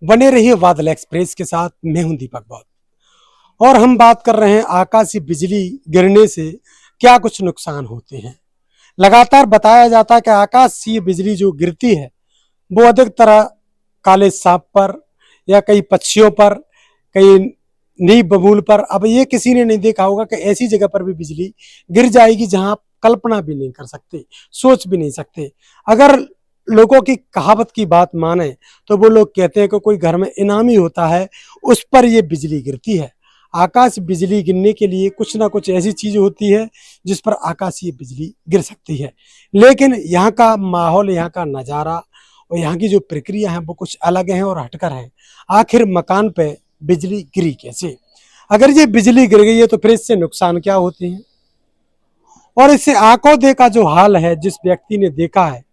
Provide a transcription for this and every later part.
बने रहिए बादल एक्सप्रेस के साथ। मैं हूं दीपक बौद्ध और हम बात कर रहे हैं आकाशीय बिजली गिरने से क्या कुछ नुकसान होते हैं। लगातार बताया जाता है कि आकाशीय बिजली जो गिरती है वो अधिक तरह काले सांप पर या कई पक्षियों पर, कई नींव बबूल पर। अब ये किसी ने नहीं देखा होगा कि ऐसी जगह पर भी बिजली गिर जाएगी जहां आप कल्पना भी नहीं कर सकते, सोच भी नहीं सकते। अगर लोगों की कहावत की बात माने तो वो लोग कहते हैं कि कोई घर में इनामी होता है, उस पर ये बिजली गिरती है। आकाश बिजली गिरने के लिए कुछ ना कुछ ऐसी चीज होती है जिस पर आकाशीय बिजली गिर सकती है। लेकिन यहाँ का माहौल, यहाँ का नज़ारा और यहाँ की जो प्रक्रिया है वो कुछ अलग है और हटकर है। आखिर मकान पे बिजली गिरी कैसे? अगर ये बिजली गिर गई है तो फिर इससे नुकसान क्या होते हैं, और इससे आंखों देखा जो हाल है, जिस व्यक्ति ने देखा है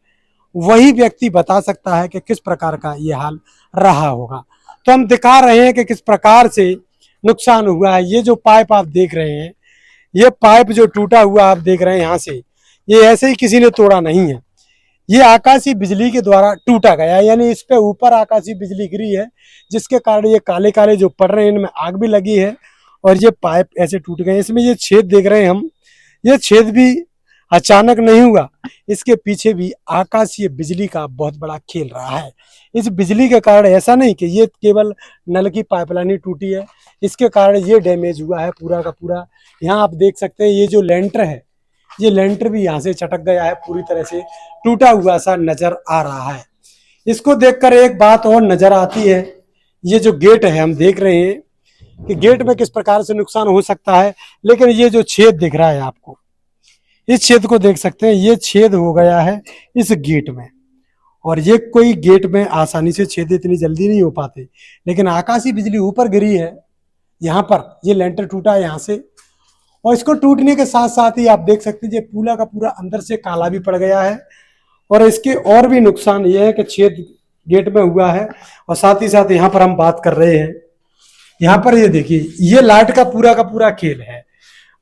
वही व्यक्ति बता सकता है कि किस प्रकार का ये हाल रहा होगा। तो हम दिखा रहे हैं कि किस प्रकार से नुकसान हुआ है। ये जो पाइप आप देख रहे हैं, ये पाइप जो टूटा हुआ आप देख रहे हैं यहाँ से, ये ऐसे ही किसी ने तोड़ा नहीं है। ये आकाशीय बिजली के द्वारा टूटा गया है, यानी इस पे ऊपर आकाशीय बिजली गिरी है, जिसके कारण ये काले काले जो पड़ रहे हैं इनमें आग भी लगी है और ये पाइप ऐसे टूट गए। इसमें ये छेद देख रहे हैं हम, ये छेद भी अचानक नहीं हुआ, इसके पीछे भी आकाशीय बिजली का बहुत बड़ा खेल रहा है। इस बिजली के कारण ऐसा नहीं कि ये केवल नल की पाइपलाइन टूटी है, इसके कारण ये डैमेज हुआ है पूरा का पूरा। यहाँ आप देख सकते हैं ये जो लेंटर है, ये लेंटर भी यहाँ से चटक गया है, पूरी तरह से टूटा हुआ सा नजर आ रहा है। इसको देखकर एक बात और नजर आती है, ये जो गेट है हम देख रहे हैं कि गेट में किस प्रकार से नुकसान हो सकता है। लेकिन ये जो छेद दिख रहा है आपको, इस छेद को देख सकते हैं, ये छेद हो गया है इस गेट में, और ये कोई गेट में आसानी से छेद इतनी जल्दी नहीं हो पाते। लेकिन आकाशीय बिजली ऊपर गिरी है, यहाँ पर ये लेंटर टूटा है यहाँ से, और इसको टूटने के साथ साथ ही आप देख सकते हैं ये पूरा का पूरा अंदर से काला भी पड़ गया है। और इसके और भी नुकसान ये है कि छेद गेट में हुआ है, और साथ ही साथ यहाँ पर हम बात कर रहे हैं, यहाँ पर ये देखिए ये लाइट का पूरा खेल है।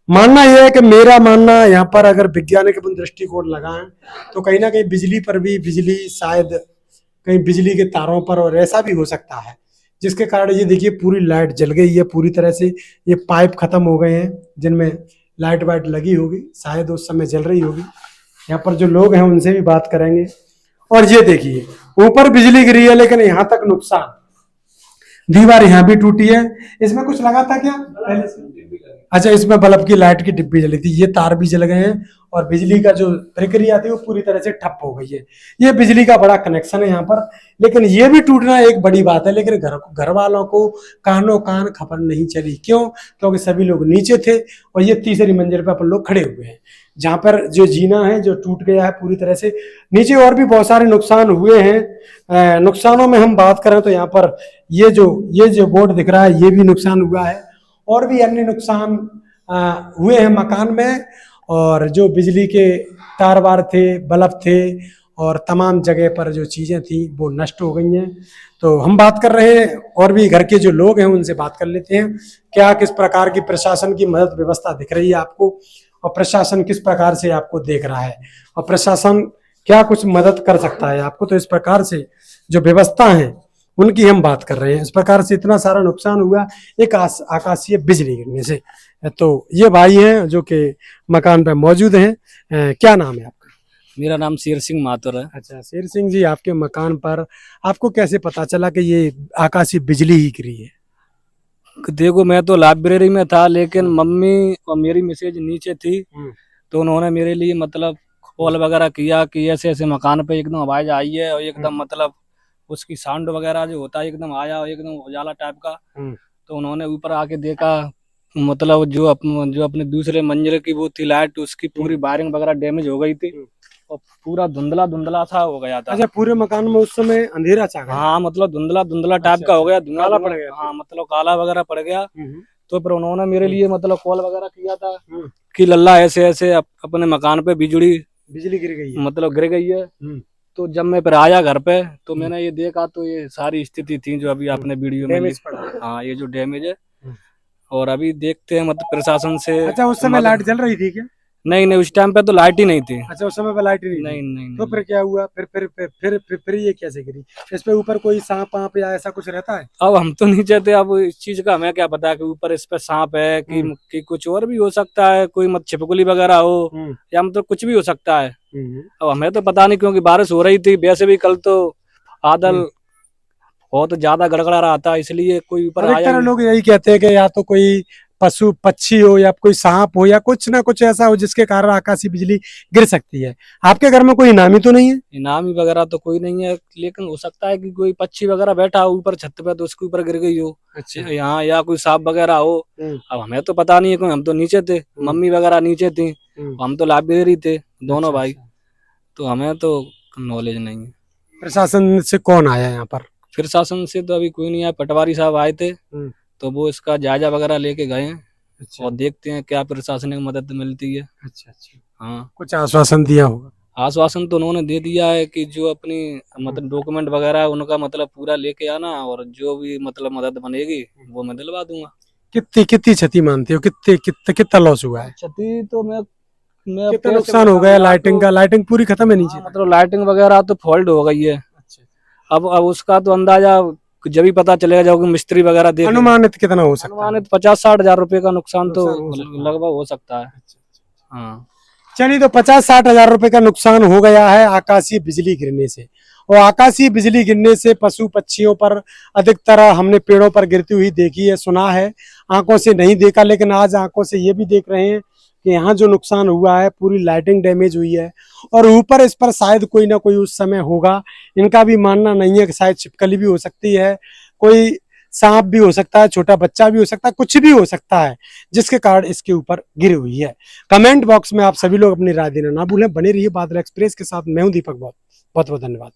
मानना यह है कि मेरा मानना यहाँ पर अगर वैज्ञानिक अपन दृष्टिकोण लगाएं तो कहीं ना कहीं बिजली पर भी, बिजली शायद कहीं बिजली के तारों पर और ऐसा भी हो सकता है, जिसके कारण ये देखिए पूरी लाइट जल गई है पूरी तरह से। ये पाइप खत्म हो गए हैं जिनमें लाइट वाइट लगी होगी, शायद उस समय जल रही होगी। यहाँ पर जो लोग हैं उनसे भी बात करेंगे। और ये देखिए ऊपर बिजली गिरी है लेकिन यहाँ तक नुकसान, दीवार यहाँ भी टूटी है। इसमें कुछ लगा था क्या पहले से? अच्छा, इसमें बल्ब की लाइट की डिब्बी जली थी, ये तार भी जल गए हैं और बिजली का जो प्रक्रिया थी वो पूरी तरह से ठप हो गई है। ये बिजली का बड़ा कनेक्शन है यहाँ पर, लेकिन ये भी टूटना एक बड़ी बात है। लेकिन घर वालों को कानों कान खबर नहीं चली, क्यों? क्योंकि सभी लोग नीचे थे और ये तीसरी मंजिल पर अपन लोग खड़े हुए हैं, जहाँ पर जो जीना है जो टूट गया है पूरी तरह से। नीचे और भी बहुत सारे नुकसान हुए हैं। नुकसानों में हम बात करें तो यहाँ पर ये जो बोर्ड दिख रहा है ये भी नुकसान हुआ है, और भी अन्य नुकसान हुए हैं मकान में। और जो बिजली के तार वार थे, बल्ब थे और तमाम जगह पर जो चीज़ें थी वो नष्ट हो गई हैं। तो हम बात कर रहे हैं और भी घर के जो लोग हैं उनसे बात कर लेते हैं, क्या किस प्रकार की प्रशासन की मदद व्यवस्था दिख रही है आपको, और प्रशासन किस प्रकार से आपको देख रहा है, और प्रशासन क्या कुछ मदद कर सकता है आपको। तो इस प्रकार से जो व्यवस्था है उनकी हम बात कर रहे हैं। इस प्रकार से इतना सारा नुकसान हुआ एक आकाशीय बिजली गिरने से। तो ये भाई हैं जो कि मकान पर मौजूद हैं। क्या नाम है आपका? मेरा नाम शेर सिंह माथुर है। अच्छा, शेर सिंह जी, आपके मकान पर आपको कैसे पता चला कि ये आकाशीय बिजली ही गिरी है? देखो, मैं तो लाइब्रेरी में था, लेकिन मम्मी और मेरी मिसेज नीचे थी, तो उन्होंने मेरे लिए मतलब कॉल वगैरह किया कि ऐसे ऐसे मकान पे एकदम आवाज आई है, और एकदम मतलब उसकी साउंड वगैरह जो होता है एकदम आया, और एकदम उजाला टाइप का। तो उन्होंने ऊपर आके देखा, मतलब जो अपने दूसरे मंजिल की वो थी लाइट, उसकी पूरी वायरिंग वगैरह डैमेज हो गई थी और पूरा धुंधला धुंधला सा हो गया था। अच्छा, पूरे मकान में उस समय अंधेरा छा गया? हाँ, मतलब धुंधला धुंधला टाइप का हो गया, काला पड़ गया। हाँ, मतलब काला वगैरह पड़ गया। तो फिर उन्होंने मेरे लिए मतलब कॉल वगैरह किया था कि लल्ला ऐसे ऐसे अपने मकान पे बिजली गिर गई है, मतलब गिर गई है। तो जब मैं फिर आया घर पे तो मैंने ये देखा, तो ये सारी स्थिति थी जो अभी आपने वीडियो में हाँ, ये जो डैमेज है। और अभी देखते हैं मतलब प्रशासन से। अच्छा, उस समय लाइट जल रही थी क्या? नहीं नहीं, उस टाइम पे तो लाइट ही नहीं थी। अच्छा, उस समय पे लाइट नहीं थी। नहीं नहीं तो नहीं। फिर क्या हुआ? फिर ये कैसे गिरी? इस पे ऊपर कोई सांप वाप या ऐसा कुछ रहता है? अब हम तो नीचे थे, अब इस चीज का हमें क्या पता कि ऊपर इस पे सांप है कि कुछ और भी हो सकता है, कोई मत छिपकली वगैरह हो या मतलब कुछ भी हो सकता है। अब हमें तो पता नहीं, क्योंकि बारिश हो रही थी, वैसे भी कल तो बादल बहुत ज्यादा गड़गड़ा रहा था, इसलिए कोई ऊपर आया ही अधिकतर नहीं। लोग यही कहते हैं कि या तो कोई पशु पक्षी हो या कोई सांप हो या कुछ ना कुछ ऐसा हो जिसके कारण आकाशीय बिजली गिर सकती है। आपके घर में कोई इनामी तो नहीं है? इनामी वगैरह तो कोई नहीं है, लेकिन हो सकता है कि कोई पक्षी वगैरह बैठा हो ऊपर छत पे तो उसके ऊपर गिर गई हो। अच्छा। यहाँ या कोई सांप वगैरह हो। अब हमें तो पता नहीं है, क्योंकि हम तो नीचे थे, मम्मी वगैरह नीचे थी, हम तो लाइब्रेरी थे दोनों भाई, तो हमें तो नॉलेज नहीं है। प्रशासन से कौन आया यहाँ पर? फिर शासन से तो अभी कोई नहीं आया, पटवारी साहब आए थे, तो वो इसका जायजा वगैरह लेके गए हैं। अच्छा। और देखते हैं क्या प्रशासनिक मदद मिलती है। अच्छा अच्छा। हाँ, कुछ आश्वासन दिया होगा? आश्वासन तो उन्होंने दे दिया है कि जो अपनी मतलब डॉक्यूमेंट वगैरह है उनका मतलब पूरा लेके आना, और जो भी मतलब मदद बनेगी वो मैं दिलवा दूंगा। कितनी कितनी क्षति मानते हो? कितना लॉस हुआ है? क्षति तो मैं कितना कैसे नुकसान हो बताऊं, गया? या लाइटिंग का, लाइटिंग पूरी खत्म है नीचे? मतलब लाइटिंग वगैरह तो फॉल्ट हो गई है। अब उसका तो अंदाजा जब ही पता चलेगा जब मिस्त्री वगैरह देख। अनुमानित कितना हो सकता है? अनुमानित 50-60 हजार रुपए का नुकसान तो नुकसान हो सकता है। लगभग हो सकता है। हाँ। चलिए, तो 50-60 हजार रुपए का नुकसान हो गया है आकाशीय बिजली गिरने से। और आकाशीय बिजली गिरने से पशु पक्षियों पर अधिकतर हमने पेड़ों पर गिरती हुई देखी है, सुना है, आंखों से नहीं देखा, लेकिन आज आंखों से ये भी देख रहे हैं कि यहाँ जो नुकसान हुआ है, पूरी लाइटिंग डैमेज हुई है। और ऊपर इस पर शायद कोई ना कोई उस समय होगा। इनका भी मानना नहीं है कि शायद छिपकली भी हो सकती है, कोई सांप भी हो सकता है, छोटा बच्चा भी हो सकता है, कुछ भी हो सकता है जिसके कारण इसके ऊपर गिरी हुई है। कमेंट बॉक्स में आप सभी लोग अपनी राय देना ना भूलें। बने रहिए बादल एक्सप्रेस के साथ। मैं हूं दीपक। बहुत बहुत धन्यवाद।